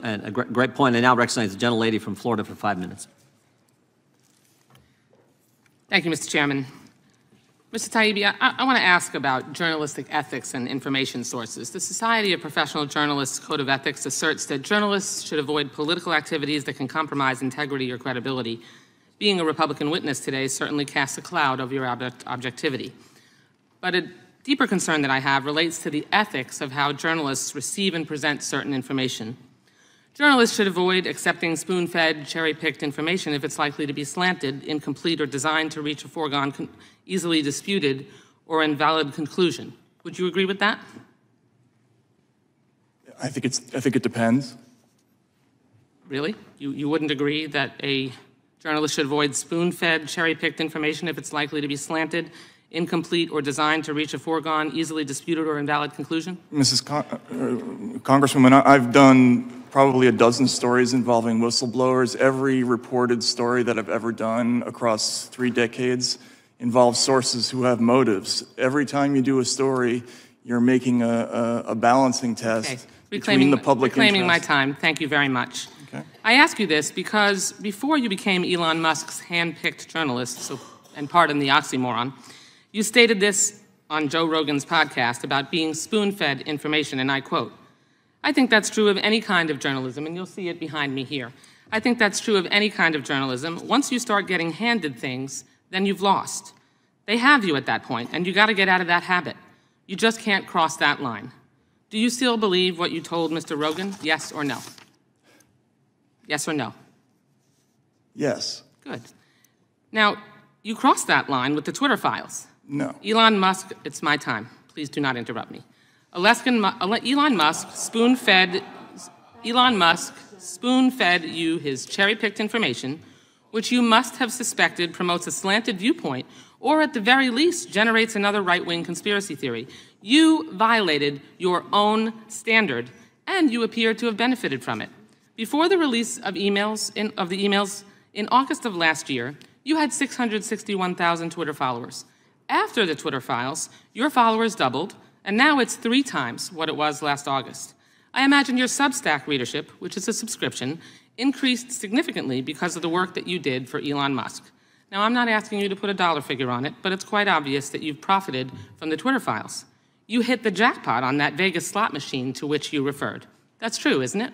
And a great point. I now recognize the gentlelady from Florida for 5 minutes. Thank you, Mr. Chairman. Mr. Taibbi, I want to ask about journalistic ethics and information sources. The Society of Professional Journalists Code of Ethics asserts that journalists should avoid political activities that can compromise integrity or credibility. Being a Republican witness today certainly casts a cloud over your objectivity. But a deeper concern that I have relates to the ethics of how journalists receive and present certain information. Journalists should avoid accepting spoon-fed, cherry-picked information if it's likely to be slanted, incomplete, or designed to reach a foregone, easily disputed, or invalid conclusion. Would you agree with that? I think it depends. Really? You wouldn't agree that a journalist should avoid spoon-fed, cherry-picked information if it's likely to be slanted, incomplete, or designed to reach a foregone, easily disputed, or invalid conclusion? Congresswoman, I've done probably a dozen stories involving whistleblowers. Every reported story that I've ever done across 3 decades involves sources who have motives. Every time you do a story, you're making a balancing test between the public interest. Reclaiming my time. Thank you very much. Okay. I ask you this because before you became Elon Musk's hand-picked journalist, and pardon the oxymoron, you stated this on Joe Rogan's podcast about being spoon-fed information, and I quote, "I think that's true of any kind of journalism," and you'll see it behind me here. "I think that's true of any kind of journalism. Once you start getting handed things, then you've lost. They have you at that point, and you got to get out of that habit. You just can't cross that line." Do you still believe what you told Mr. Rogan? Yes or no? Yes or no? Yes. Good. Now, you crossed that line with the Twitter files. No. Elon Musk, it's my time. Please do not interrupt me. Elon Musk spoon-fed you his cherry-picked information, which you must have suspected promotes a slanted viewpoint, or at the very least generates another right-wing conspiracy theory. You violated your own standard, and you appear to have benefited from it. Before the release of the emails in August of last year, you had 661,000 Twitter followers. After the Twitter files, your followers doubled, and now it's 3 times what it was last August. I imagine your Substack readership, which is a subscription, increased significantly because of the work that you did for Elon Musk. Now, I'm not asking you to put a dollar figure on it, but it's quite obvious that you've profited from the Twitter files. You hit the jackpot on that Vegas slot machine to which you referred. That's true, isn't it?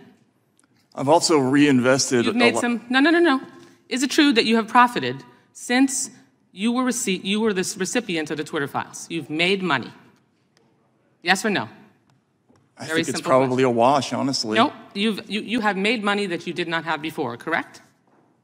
I've also reinvested. You've made some. No. Is it true that you have profited since you were the recipient of the Twitter files? You've made money. Yes or no? I think it's probably a wash, honestly. No, you have made money that you did not have before, correct?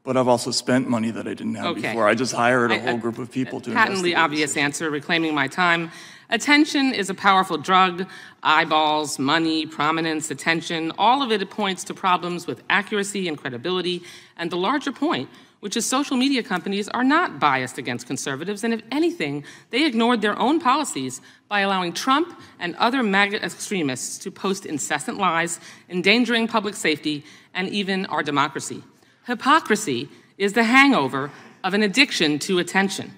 But I've also spent money that I didn't have before. I just hired a whole group of people to investigate. Patently obvious answer, reclaiming my time. Attention is a powerful drug. Eyeballs, money, prominence, attention, all of it points to problems with accuracy and credibility. And the larger point, which is social media companies are not biased against conservatives, and if anything, they ignored their own policies by allowing Trump and other MAGA extremists to post incessant lies, endangering public safety and even our democracy. Hypocrisy is the hangover of an addiction to attention.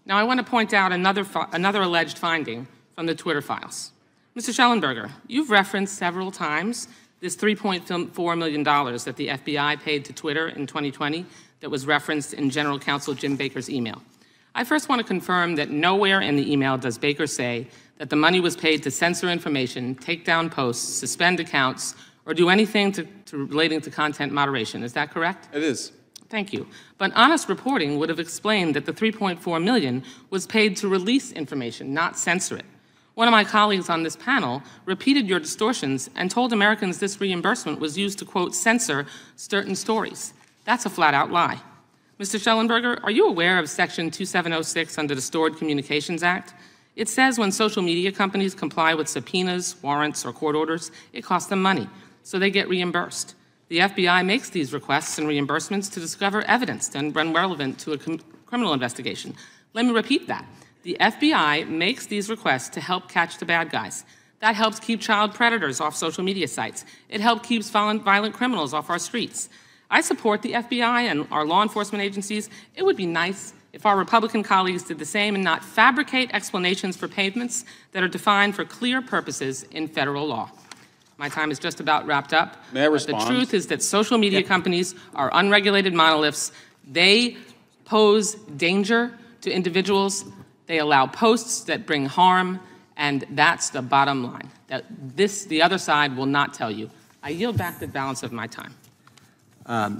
Now, I want to point out another alleged finding from the Twitter files. Mr. Schellenberger, you've referenced several times this $3.4 million that the FBI paid to Twitter in 2020 that was referenced in General Counsel Jim Baker's email. I first want to confirm that nowhere in the email does Baker say that the money was paid to censor information, take down posts, suspend accounts, or do anything relating to content moderation. Is that correct? It is. Thank you. But honest reporting would have explained that the $3.4 million was paid to release information, not censor it. One of my colleagues on this panel repeated your distortions and told Americans this reimbursement was used to, quote, censor certain stories. That's a flat-out lie. Mr. Schellenberger, are you aware of Section 2706 under the Stored Communications Act? It says when social media companies comply with subpoenas, warrants, or court orders, it costs them money, so they get reimbursed. The FBI makes these requests and reimbursements to discover evidence then run relevant to a criminal investigation. Let me repeat that. The FBI makes these requests to help catch the bad guys. That helps keep child predators off social media sites. It helps keep violent criminals off our streets. I support the FBI and our law enforcement agencies. It would be nice if our Republican colleagues did the same and not fabricate explanations for payments that are defined for clear purposes in federal law. My time is just about wrapped up. May I But respond? the truth is that social media companies are unregulated monoliths. They pose danger to individuals. They allow posts that bring harm, and that's the bottom line. That the other side will not tell you. I yield back the balance of my time.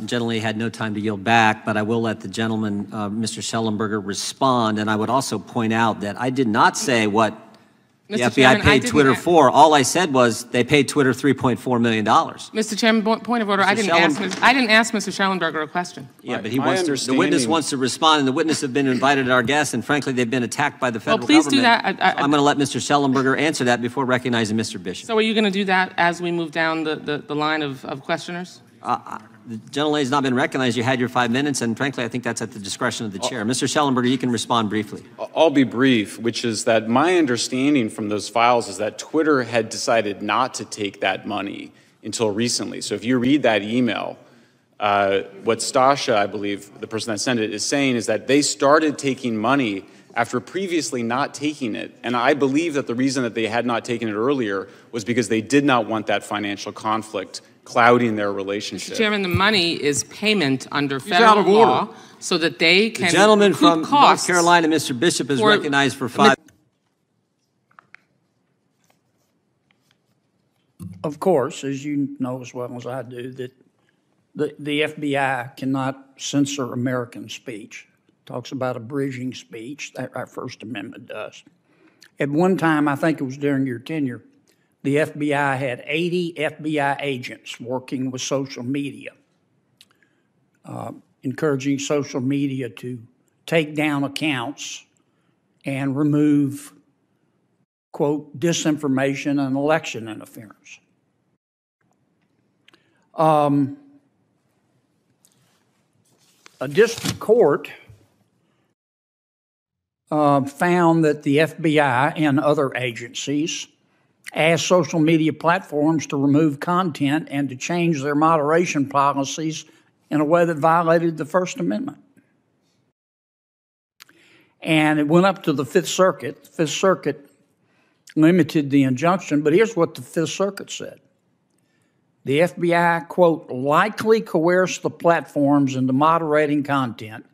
Gentleman had no time to yield back, but I will let the gentleman, Mr. Schellenberger, respond. And I would also point out that I did not say what the Mr. FBI Chairman, I paid didn't Twitter ask- for. All I said was they paid Twitter $3.4 million. Mr. Chairman, point of order. I didn't ask Mr. Schellenberger a question. Yeah, but My the witness understanding- wants to respond, and the witness have been invited at our guests, and frankly, they've been attacked by the federal please do government. that. I'm going to let Mr. Schellenberger answer that before recognizing Mr. Bishop. So are you going to do that as we move down the line of questioners? The gentleman has not been recognized. You had your 5 minutes, and frankly, I think that's at the discretion of the chair. Mr. Schellenberger, you can respond briefly. I'll be brief, which is that my understanding from those files is that Twitter had decided not to take that money until recently. So if you read that email, what Stasha, I believe, the person that sent it, is saying is that they started taking money after previously not taking it. And I believe that the reason that they had not taken it earlier was because they did not want that financial conflict clouding their relationship. Mr. Chairman, the money is payment under out federal of order. law so that they can The gentleman recoup from North costs. Carolina, Mr. Bishop, is for- recognized for 5 minutes. Of course, as you know as well as I do, that the FBI cannot censor American speech. Talks about abridging speech, that our First Amendment does. At one time, I think it was during your tenure, the FBI had 80 FBI agents working with social media, encouraging social media to take down accounts and remove, quote, disinformation and election interference. A district court found that the FBI and other agencies asked social media platforms to remove content and to change their moderation policies in a way that violated the First Amendment. And it went up to the Fifth Circuit. The Fifth Circuit limited the injunction, but here's what the Fifth Circuit said. The FBI, quote, likely coerced the platforms into moderating content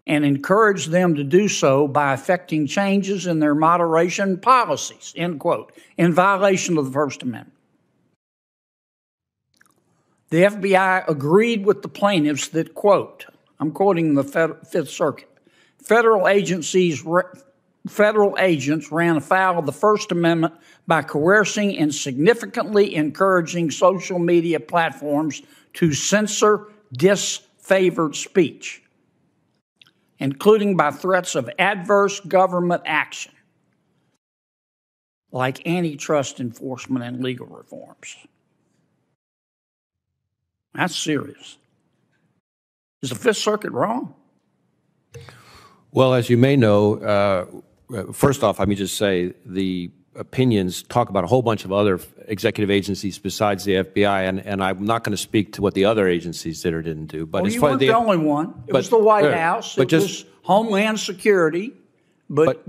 and encouraged them to do so by effecting changes in their moderation policies, end quote, in violation of the First Amendment. The FBI agreed with the plaintiffs that, quote, I'm quoting the Fifth Circuit, federal agents ran afoul of the First Amendment by coercing and significantly encouraging social media platforms to censor disfavored speech, including by threats of adverse government action, like antitrust enforcement and legal reforms. That's serious. Is the Fifth Circuit wrong? Well, as you may know, first off, let me just say the opinions talk about a whole bunch of other executive agencies besides the FBI, and I'm not going to speak to what the other agencies did or didn't do. But Well, as you far weren't as the only one. It was the White House. It was Homeland Security. But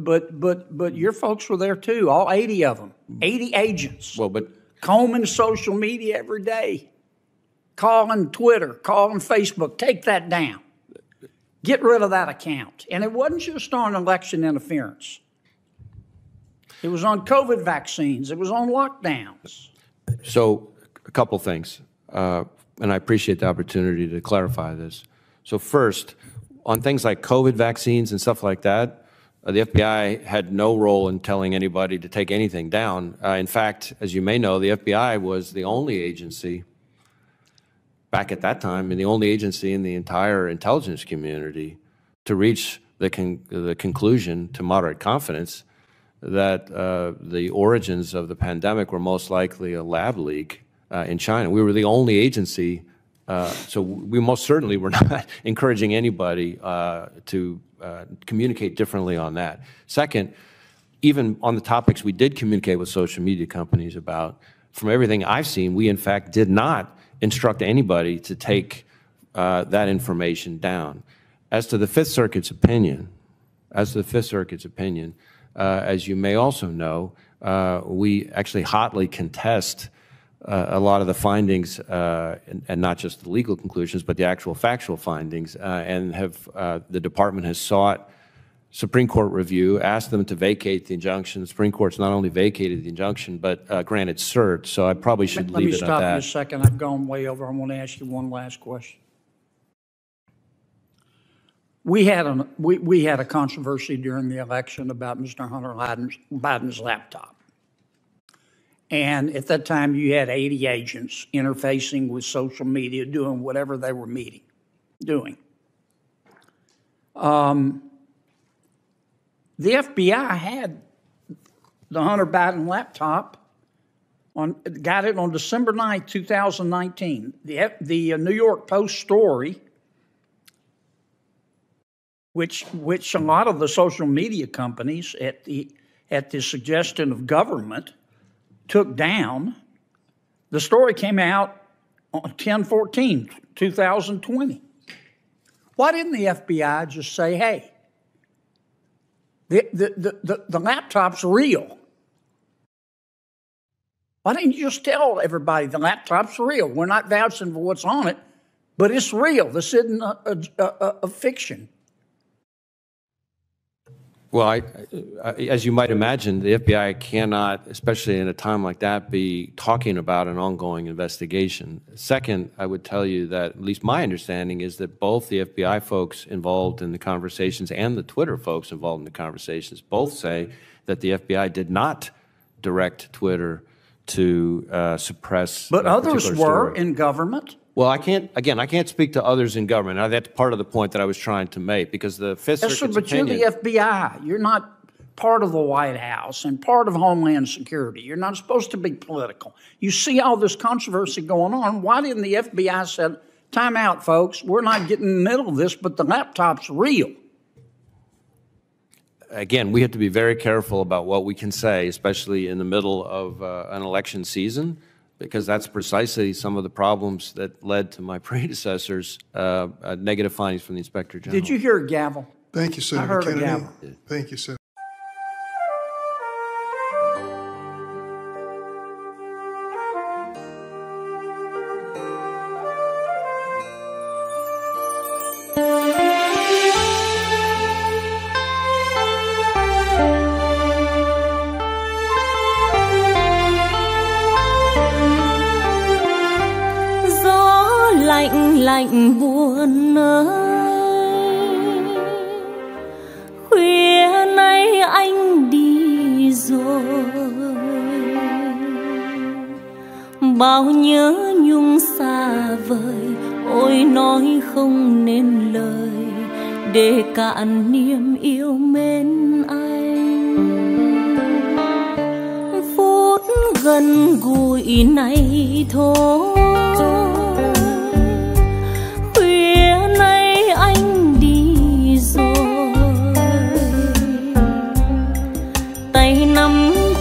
your folks were there too, all 80 of them, 80 agents. Well, but combing social media every day, calling Twitter, calling Facebook, take that down. Get rid of that account. And it wasn't just on election interference. It was on COVID vaccines. It was on lockdowns. So a couple things, and I appreciate the opportunity to clarify this. So first, on things like COVID vaccines and stuff like that, the FBI had no role in telling anybody to take anything down. In fact, as you may know, the FBI was the only agency back at that time, and the only agency in the entire intelligence community to reach the conclusion to moderate confidence that the origins of the pandemic were most likely a lab leak in China. We were the only agency, so we most certainly were not encouraging anybody to communicate differently on that. Second, even on the topics we did communicate with social media companies about, from everything I've seen, we in fact did not instruct anybody to take that information down. As to the Fifth Circuit's opinion, as you may also know, we actually hotly contest a lot of the findings, and not just the legal conclusions, but the actual factual findings, and the department has sought Supreme Court review, asked them to vacate the injunction. The Supreme Court's not only vacated the injunction, but granted cert, so I probably should leave it at that. Let me stop you a second. I've gone way over. I want to ask you one last question. We had a controversy during the election about Mr. Hunter Biden's laptop. And at that time, you had 80 agents interfacing with social media, doing whatever they were doing. The FBI had the Hunter Biden laptop, got it on December 9th, 2019. The New York Post story, which a lot of the social media companies at the suggestion of government took down. The story came out on 10/14/2020. Why didn't the FBI just say, hey, the laptop's real? Why didn't you just tell everybody the laptop's real? We're not vouching for what's on it, but it's real. This isn't a fiction. Well, as you might imagine, the FBI cannot, especially in a time like that, be talking about an ongoing investigation. Second, I would tell you that, at least my understanding, is that both the FBI folks involved in the conversations and the Twitter folks involved in the conversations both say that the FBI did not direct Twitter to suppress. But others were story. in government. Well, I can't speak to others in government. Now, that's part of the point that I was trying to make, because the Fifth Circuit's opinion... But you're the FBI. You're not part of the White House and part of Homeland Security. You're not supposed to be political. You see all this controversy going on. Why didn't the FBI say, time out, folks, we're not getting in the middle of this, but the laptop's real? Again, we have to be very careful about what we can say, especially in the middle of an election season, because that's precisely some of the problems that led to my predecessors' negative findings from the Inspector General. Did you hear a gavel? Thank you, Senator I heard Kennedy. a gavel. Thank you, Senator. Lạnh buồn ơi, khuya nay anh đi rồi, bao nhớ nhung xa vời, ôi nói không nên lời để cạn niềm yêu mến anh. Phút gần gũi này thôi,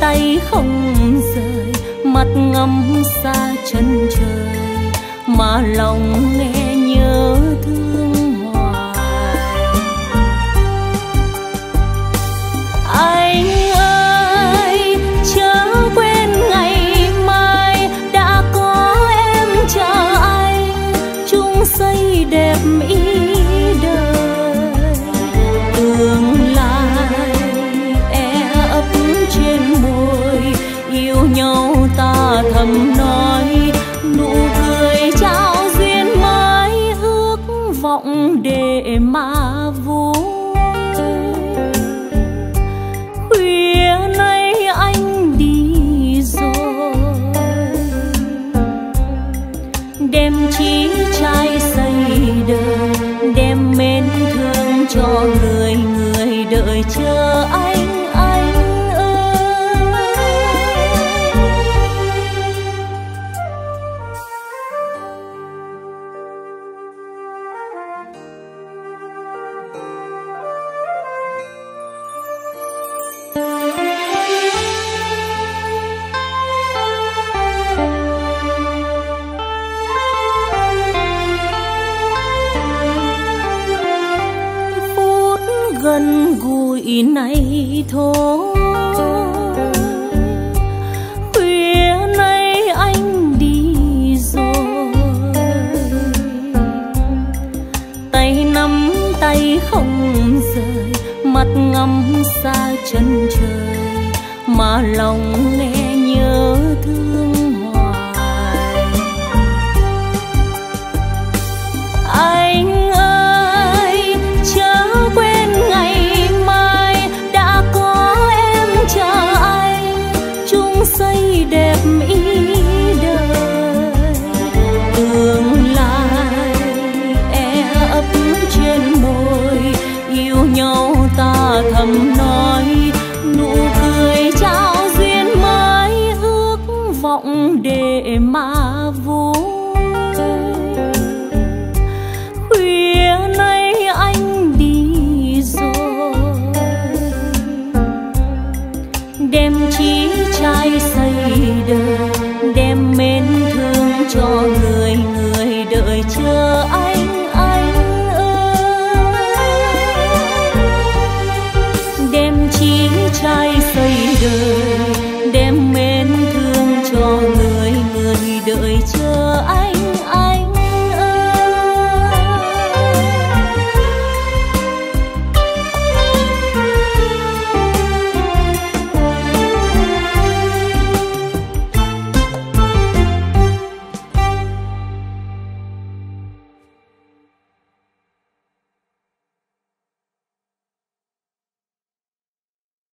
tay không rời, mắt ngắm xa chân trời, mà lòng nghe nhớ thương hoài. Anh ơi, chớ quên ngày mai đã có em chờ anh, chung xây đẹp ý đời. Tương lai ấp trên môi, yêu nhau ta thầm nói, nụ cười trao duyên mới, ước vọng để mà vui. Khuya nay anh đi rồi, đem chí trai xây đời, đem mến thương cho người người đợi chờ anh. Gần gũi này thôi, khuya nay anh lòng nghe